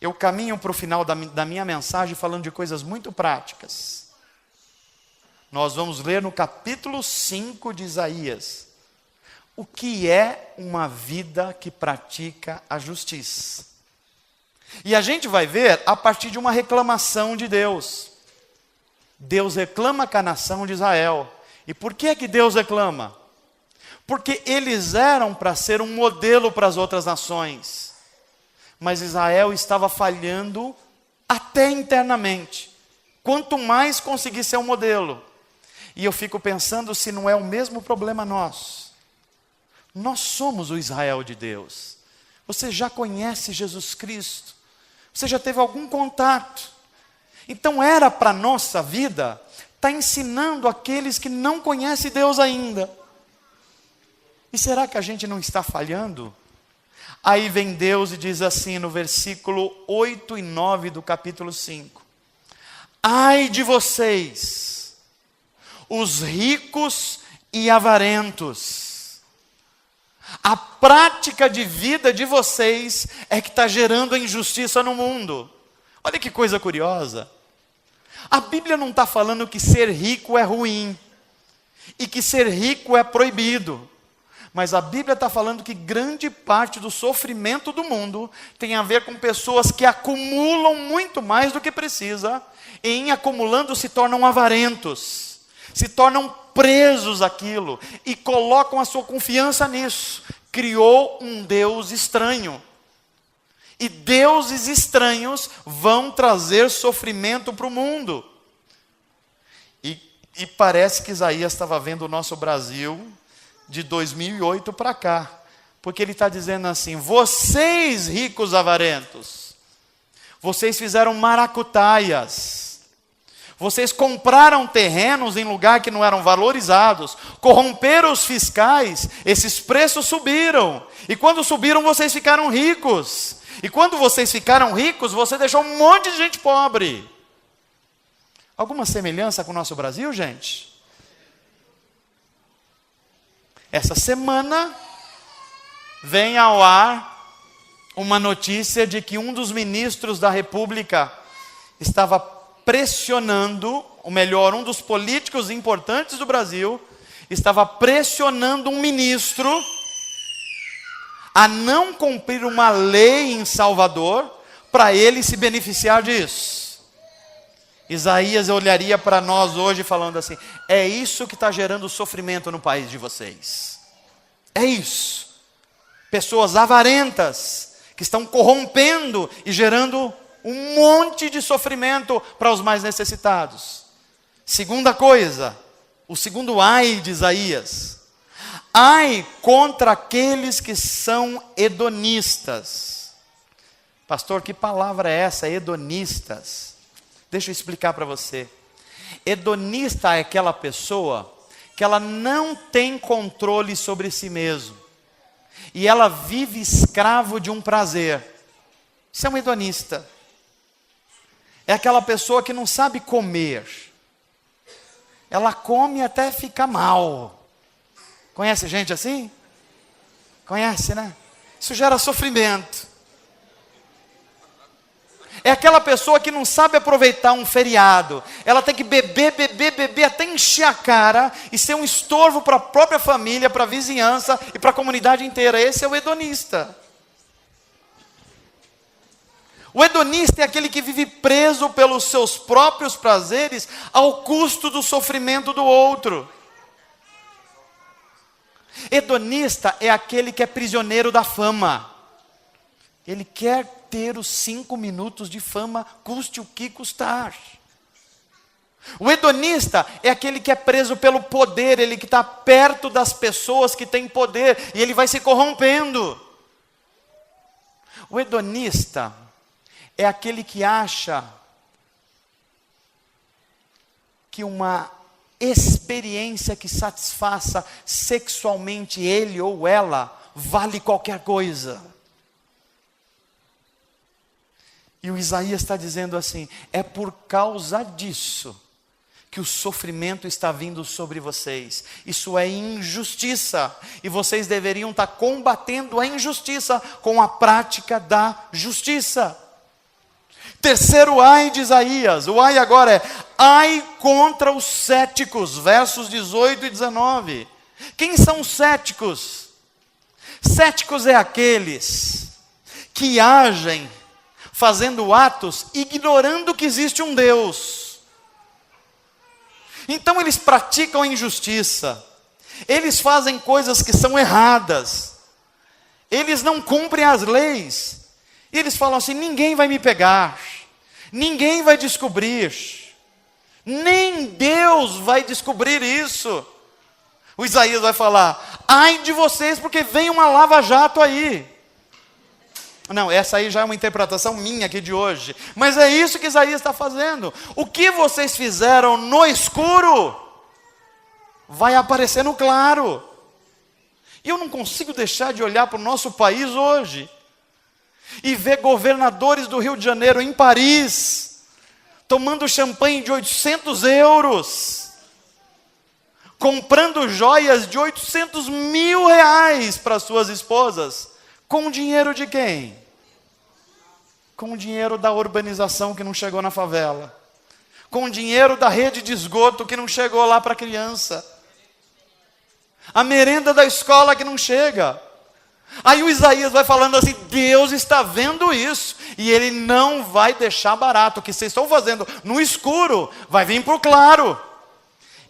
Eu caminho para o final da minha mensagem falando de coisas muito práticas. Nós vamos ler no capítulo 5 de Isaías o que é uma vida que pratica a justiça. E a gente vai ver a partir de uma reclamação de Deus. Deus reclama com a nação de Israel. E por que é que Deus reclama? Porque eles eram para ser um modelo para as outras nações. Mas Israel estava falhando até internamente. Quanto mais conseguir ser um modelo. E eu fico pensando se não é o mesmo problema nosso. Nós somos o Israel de Deus. Você já conhece Jesus Cristo. Você já teve algum contato. Então era para a nossa vida estar ensinando aqueles que não conhecem Deus ainda. E será que a gente não está falhando? Aí vem Deus e diz assim no versículo 8 e 9 do capítulo 5. Ai de vocês, os ricos e avarentos. A prática de vida de vocês é que está gerando a injustiça no mundo. Olha que coisa curiosa. A Bíblia não está falando que ser rico é ruim e que ser rico é proibido. Mas a Bíblia está falando que grande parte do sofrimento do mundo tem a ver com pessoas que acumulam muito mais do que precisa, e em acumulando se tornam avarentos, se tornam presos àquilo e colocam a sua confiança nisso. Criou um Deus estranho. E deuses estranhos vão trazer sofrimento para o mundo. E parece que Isaías estava vendo o nosso Brasil de 2008 para cá, porque ele está dizendo assim: vocês ricos avarentos, vocês fizeram maracutaias, vocês compraram terrenos em lugar que não eram valorizados, corromperam os fiscais, esses preços subiram, e quando subiram vocês ficaram ricos, e quando vocês ficaram ricos, você deixou um monte de gente pobre. Alguma semelhança com o nosso Brasil, gente? Essa semana vem ao ar uma notícia de que um dos ministros da República estava pressionando, ou melhor, um dos políticos importantes do Brasil, estava pressionando um ministro a não cumprir uma lei em Salvador para ele se beneficiar disso. Isaías olharia para nós hoje falando assim: é isso que está gerando sofrimento no país de vocês. É isso. Pessoas avarentas que estão corrompendo e gerando um monte de sofrimento para os mais necessitados. Segunda coisa, o segundo ai de Isaías: ai contra aqueles que são hedonistas. Pastor, que palavra é essa, hedonistas? Deixa eu explicar para você. Hedonista é aquela pessoa que ela não tem controle sobre si mesmo, e ela vive escravo de um prazer. Isso é um hedonista. É aquela pessoa que não sabe comer. Ela come até ficar mal. Conhece gente assim? Conhece, né? Isso gera sofrimento. É aquela pessoa que não sabe aproveitar um feriado. Ela tem que beber até encher a cara e ser um estorvo para a própria família, para a vizinhança e para a comunidade inteira. Esse é o hedonista. O hedonista é aquele que vive preso pelos seus próprios prazeres ao custo do sofrimento do outro. Hedonista é aquele que é prisioneiro da fama. Ele quer ter os 5 minutos de fama, custe o que custar. O hedonista é aquele que é preso pelo poder, ele que está perto das pessoas que têm poder, e ele vai se corrompendo. O hedonista é aquele que acha que uma experiência que satisfaça sexualmente ele ou ela vale qualquer coisa. E o Isaías está dizendo assim: é por causa disso que o sofrimento está vindo sobre vocês. Isso é injustiça, e vocês deveriam estar combatendo a injustiça com a prática da justiça. Terceiro ai de Isaías, o ai agora é ai contra os céticos, versos 18 e 19. Quem são os céticos? Céticos é aqueles que agem fazendo atos ignorando que existe um Deus. Então eles praticam a injustiça, eles fazem coisas que são erradas, eles não cumprem as leis, e eles falam assim: ninguém vai me pegar, ninguém vai descobrir, nem Deus vai descobrir isso. O Isaías vai falar: ai de vocês, porque vem uma lava-jato aí. Não, essa aí já é uma interpretação minha aqui de hoje. Mas é isso que Isaías está fazendo. O que vocês fizeram no escuro, vai aparecer no claro. E eu não consigo deixar de olhar para o nosso país hoje e ver governadores do Rio de Janeiro em Paris, tomando champanhe de 800 euros, comprando joias de 800 mil reais para suas esposas. Com o dinheiro de quem? Com o dinheiro da urbanização que não chegou na favela. Com o dinheiro da rede de esgoto que não chegou lá para a criança. A merenda da escola que não chega. Aí o Isaías vai falando assim, Deus está vendo isso, e Ele não vai deixar barato. O que vocês estão fazendo no escuro, vai vir para o claro.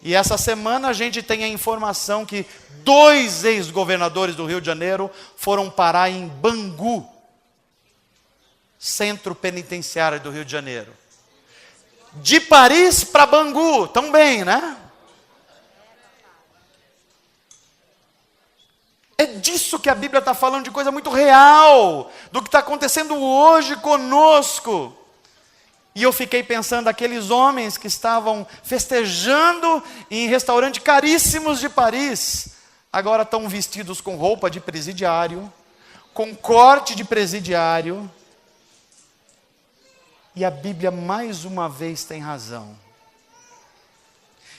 E essa semana a gente tem a informação que 2 ex-governadores do Rio de Janeiro foram parar em Bangu, centro penitenciário do Rio de Janeiro. De Paris para Bangu, tão bem, né? É disso que a Bíblia está falando, de coisa muito real, do que está acontecendo hoje conosco. E eu fiquei pensando, aqueles homens que estavam festejando em restaurantes caríssimos de Paris, agora estão vestidos com roupa de presidiário, com corte de presidiário. E a Bíblia mais uma vez tem razão.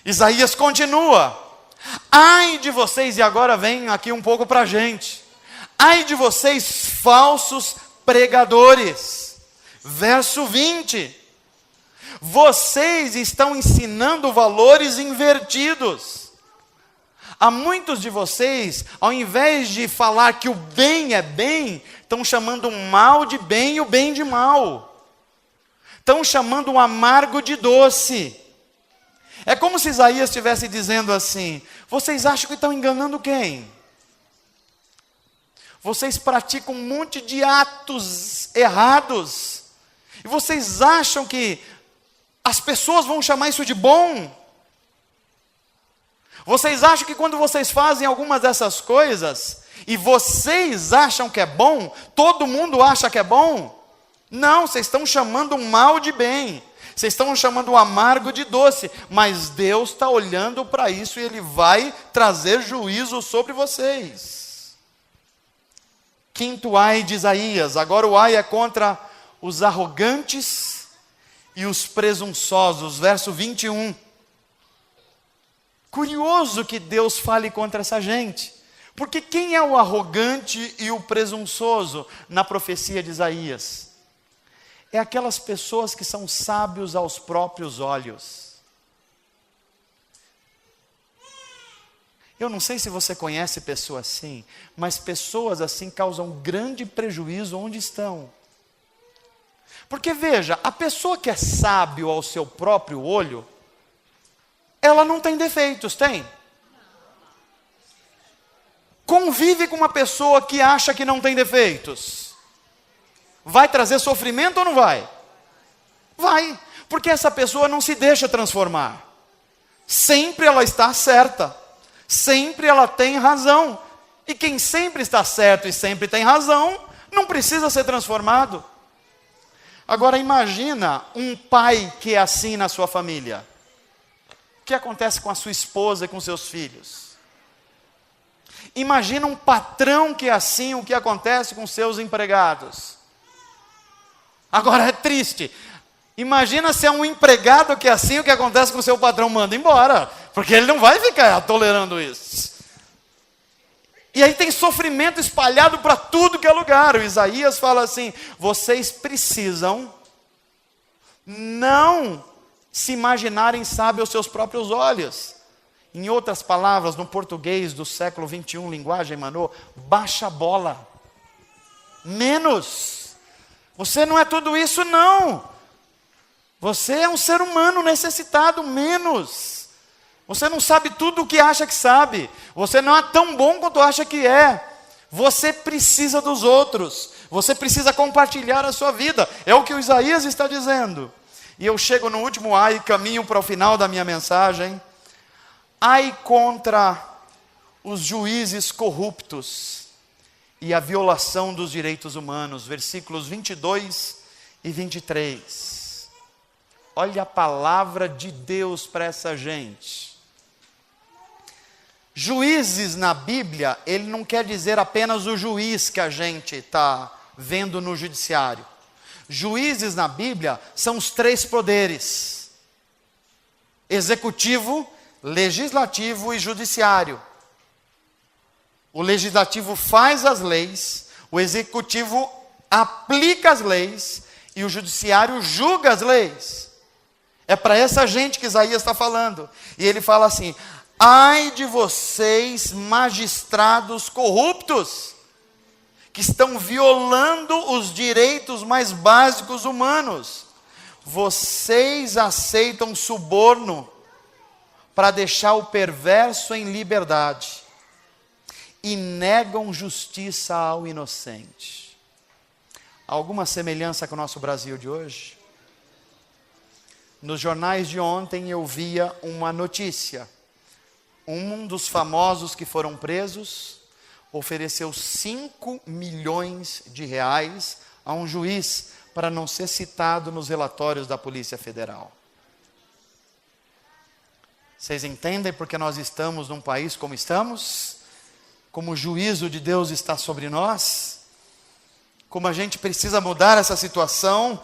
Isaías continua. Ai de vocês, e agora vem aqui um pouco para a gente. Ai de vocês, falsos pregadores. Verso 20. Vocês estão ensinando valores invertidos. Há muitos de vocês, ao invés de falar que o bem é bem, estão chamando o mal de bem e o bem de mal. Estão chamando o amargo de doce. É como se Isaías estivesse dizendo assim, vocês acham que estão enganando quem? Vocês praticam um monte de atos errados. E vocês acham que as pessoas vão chamar isso de bom? Vocês acham que quando vocês fazem algumas dessas coisas, e vocês acham que é bom, todo mundo acha que é bom? Não, vocês estão chamando o mal de bem. Vocês estão chamando o amargo de doce. Mas Deus está olhando para isso e Ele vai trazer juízo sobre vocês. Quinto ai de Isaías. Agora o ai é contra os arrogantes e os presunçosos. Verso 21. Curioso que Deus fale contra essa gente. Porque quem é o arrogante e o presunçoso na profecia de Isaías? É aquelas pessoas que são sábios aos próprios olhos. Eu não sei se você conhece pessoas assim, mas pessoas assim causam grande prejuízo onde estão. Porque veja, a pessoa que é sábio ao seu próprio olho, ela não tem defeitos, tem? Convive com uma pessoa que acha que não tem defeitos. Vai trazer sofrimento ou não vai? Vai, porque essa pessoa não se deixa transformar. Sempre ela está certa. Sempre ela tem razão. E quem sempre está certo e sempre tem razão, não precisa ser transformado. Agora imagina um pai que é assim na sua família. O que acontece com a sua esposa e com seus filhos? Imagina um patrão que é assim, o que acontece com seus empregados. Agora é triste. Imagina se é um empregado que é assim, o que acontece com o seu patrão, manda embora. Porque ele não vai ficar tolerando isso. E aí tem sofrimento espalhado para tudo que é lugar. O Isaías fala assim, vocês precisam não se imaginarem sábios aos seus próprios olhos. Em outras palavras, no português do século 21, linguagem Manô, baixa a bola. Menos. Você não é tudo isso, não. Você é um ser humano necessitado, menos. Você não sabe tudo o que acha que sabe. Você não é tão bom quanto acha que é. Você precisa dos outros. Você precisa compartilhar a sua vida. É o que o Isaías está dizendo. E eu chego no último ai, caminho para o final da minha mensagem. Ai contra os juízes corruptos e a violação dos direitos humanos, versículos 22 e 23. Olha a palavra de Deus para essa gente. Juízes na Bíblia, ele não quer dizer apenas o juiz que a gente está vendo no judiciário. Juízes na Bíblia são os 3 poderes: executivo, legislativo e judiciário. O legislativo faz as leis, o executivo aplica as leis e o judiciário julga as leis. É para essa gente que Isaías está falando. E ele fala assim: ai de vocês, magistrados corruptos, que estão violando os direitos mais básicos humanos. Vocês aceitam suborno para deixar o perverso em liberdade e negam justiça ao inocente. Há alguma semelhança com o nosso Brasil de hoje? Nos jornais de ontem eu via uma notícia. Um dos famosos que foram presos ofereceu 5 milhões de reais a um juiz para não ser citado nos relatórios da Polícia Federal. Vocês entendem porque nós estamos num país como estamos? Como o juízo de Deus está sobre nós? Como a gente precisa mudar essa situação?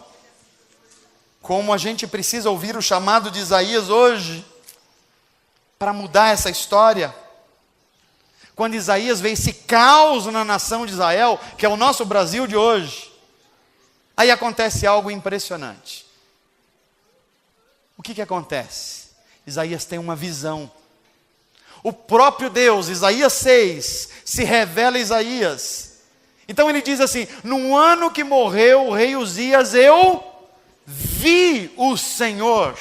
Como a gente precisa ouvir o chamado de Isaías hoje para mudar essa história? Quando Isaías vê esse caos na nação de Israel, que é o nosso Brasil de hoje, aí acontece algo impressionante. O que acontece? Isaías tem uma visão. O próprio Deus, Isaías 6, se revela a Isaías. Então ele diz assim: no ano que morreu o rei Uzias, eu vi o Senhor.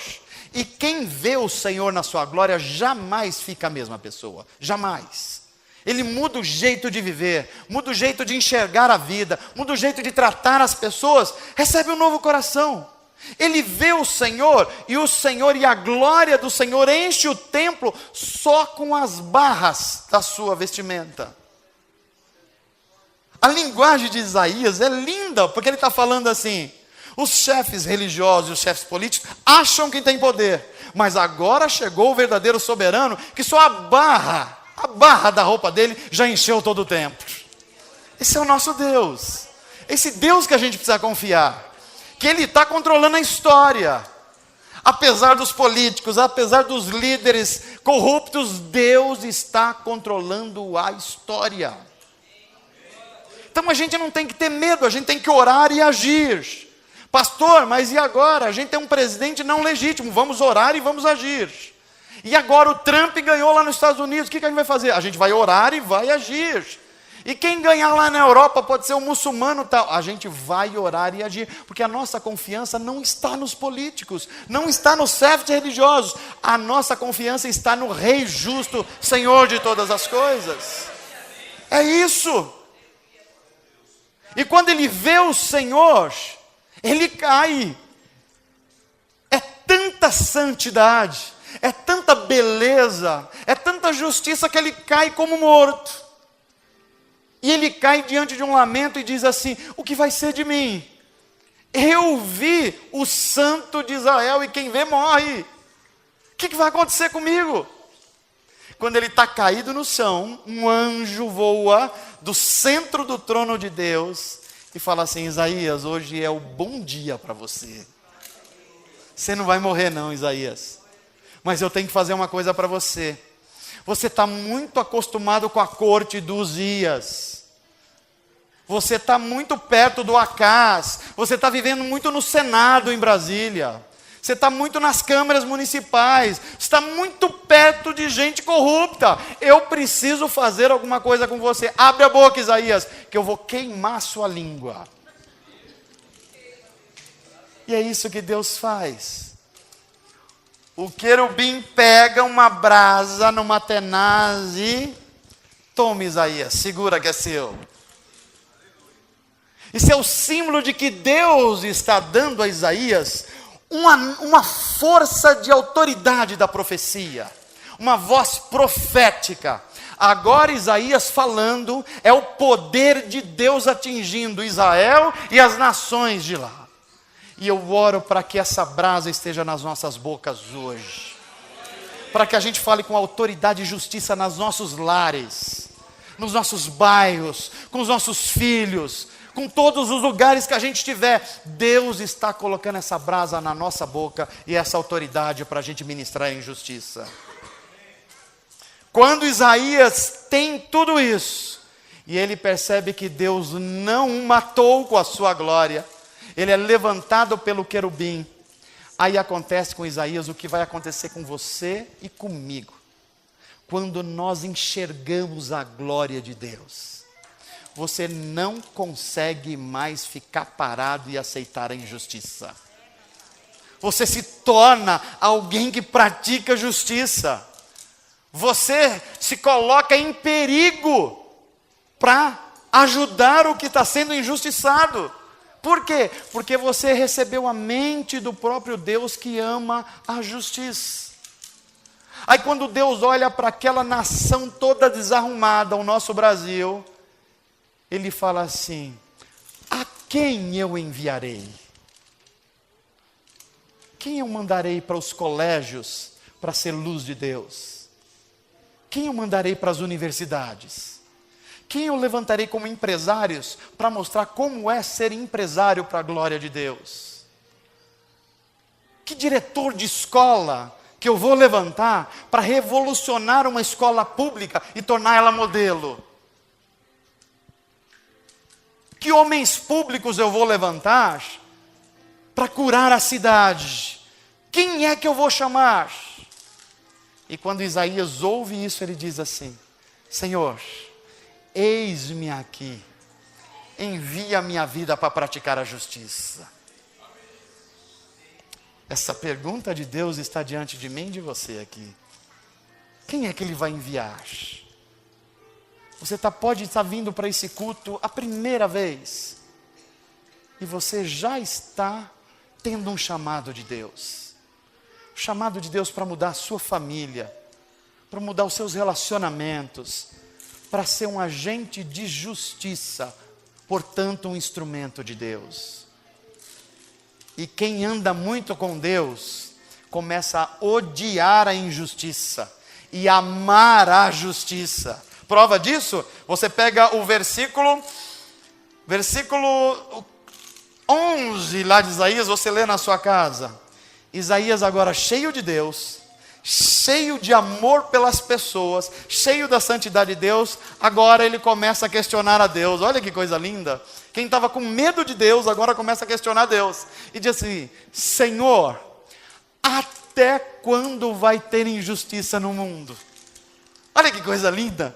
E quem vê o Senhor na sua glória jamais fica a mesma pessoa. Jamais. Ele muda o jeito de viver, muda o jeito de enxergar a vida, muda o jeito de tratar as pessoas, recebe um novo coração. Ele vê o Senhor e a glória do Senhor enche o templo só com as barras da sua vestimenta. A linguagem de Isaías é linda, porque ele está falando assim: os chefes religiosos e os chefes políticos acham que tem poder, mas agora chegou o verdadeiro soberano, que só a barra da roupa dele já encheu todo o templo. Esse é o nosso Deus. Esse Deus que a gente precisa confiar, que Ele está controlando a história. Apesar dos políticos, apesar dos líderes corruptos, Deus está controlando a história. Então a gente não tem que ter medo, a gente tem que orar e agir. Pastor, mas e agora? A gente tem um presidente não legítimo, vamos orar e vamos agir. E agora o Trump ganhou lá nos Estados Unidos, o que a gente vai fazer? A gente vai orar e vai agir. E quem ganhar lá na Europa pode ser um muçulmano tal. A gente vai orar e agir, porque a nossa confiança não está nos políticos, não está nos chefes religiosos. A nossa confiança está no Rei justo, Senhor de todas as coisas. É isso. E quando ele vê o Senhor, ele cai. É tanta santidade, é tanta beleza, é tanta justiça que ele cai como morto. E ele cai diante de um lamento e diz assim: o que vai ser de mim? Eu vi o Santo de Israel e quem vê morre. O que vai acontecer comigo? Quando ele está caído no chão, um anjo voa do centro do trono de Deus e fala assim: Isaías, hoje é o bom dia para você. Você não vai morrer não, Isaías. Mas eu tenho que fazer uma coisa para você. Você está muito acostumado com a corte do Uzias. Você está muito perto do Acaz. Você está vivendo muito no Senado em Brasília. Você está muito nas câmaras municipais. Você está muito perto de gente corrupta. Eu preciso fazer alguma coisa com você. Abre a boca, Isaías, que eu vou queimar sua língua. E é isso que Deus faz. O querubim pega uma brasa numa tenaz e... toma, Isaías, segura que é seu. Isso é o símbolo de que Deus está dando a Isaías uma força de autoridade da profecia, uma voz profética. Agora Isaías falando, é o poder de Deus atingindo Israel e as nações de lá. E eu oro para que essa brasa esteja nas nossas bocas hoje. Para que a gente fale com autoridade e justiça nos nossos lares, nos nossos bairros, com os nossos filhos, com todos os lugares que a gente estiver. Deus está colocando essa brasa na nossa boca e essa autoridade para a gente ministrar em justiça. Quando Isaías tem tudo isso, e ele percebe que Deus não o matou com a sua glória, ele é levantado pelo querubim, aí acontece com Isaías o que vai acontecer com você e comigo. Quando nós enxergamos a glória de Deus, você não consegue mais ficar parado e aceitar a injustiça. Você se torna alguém que pratica justiça. Você se coloca em perigo para ajudar o que está sendo injustiçado. Por quê? Porque você recebeu a mente do próprio Deus que ama a justiça. Aí quando Deus olha para aquela nação toda desarrumada, o nosso Brasil, Ele fala assim: a quem eu enviarei? Quem eu mandarei para os colégios para ser luz de Deus? Quem eu mandarei para as universidades? Quem eu levantarei como empresários para mostrar como é ser empresário para a glória de Deus? Que diretor de escola que eu vou levantar para revolucionar uma escola pública e tornar ela modelo? Que homens públicos eu vou levantar para curar a cidade? Quem é que eu vou chamar? E quando Isaías ouve isso, ele diz assim: Senhor, eis-me aqui, envia a minha vida para praticar a justiça. Essa pergunta de Deus está diante de mim e de você aqui. Quem é que Ele vai enviar? Você pode estar vindo para esse culto a primeira vez, e você já está tendo um chamado de Deus. O chamado de Deus para mudar a sua família, para mudar os seus relacionamentos, para ser um agente de justiça, portanto um instrumento de Deus. E quem anda muito com Deus, começa a odiar a injustiça e amar a justiça. Prova disso, você pega o versículo 11 lá de Isaías, você lê na sua casa. Isaías agora cheio de Deus, cheio de amor pelas pessoas, cheio da santidade de Deus, agora ele começa a questionar a Deus. Olha que coisa linda. Quem estava com medo de Deus, agora começa a questionar Deus. E diz assim: Senhor, até quando vai ter injustiça no mundo? Olha que coisa linda.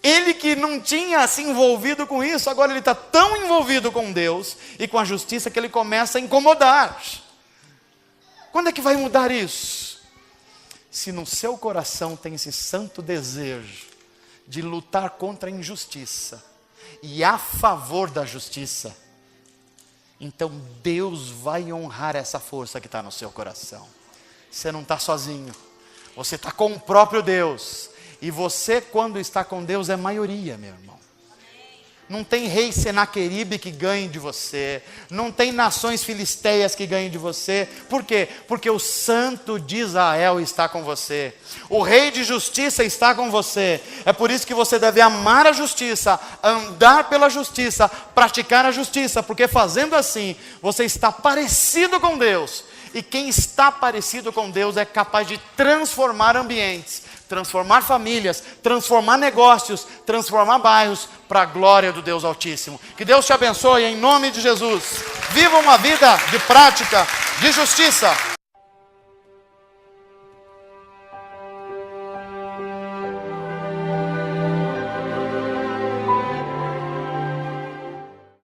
Ele que não tinha se envolvido com isso, agora ele está tão envolvido com Deus e com a justiça que ele começa a incomodar. Quando é que vai mudar isso? Se no seu coração tem esse santo desejo de lutar contra a injustiça e a favor da justiça, então Deus vai honrar essa força que está no seu coração. Você não está sozinho, você está com o próprio Deus. E você, quando está com Deus, é maioria, meu irmão. Não tem rei Senaqueribe que ganhe de você. Não tem nações filisteias que ganhem de você. Por quê? Porque o santo de Israel está com você. O rei de justiça está com você. É por isso que você deve amar a justiça, andar pela justiça, praticar a justiça. Porque fazendo assim, você está parecido com Deus. E quem está parecido com Deus é capaz de transformar ambientes, transformar famílias, transformar negócios, transformar bairros para a glória do Deus Altíssimo. Que Deus te abençoe em nome de Jesus. Viva uma vida de prática de justiça.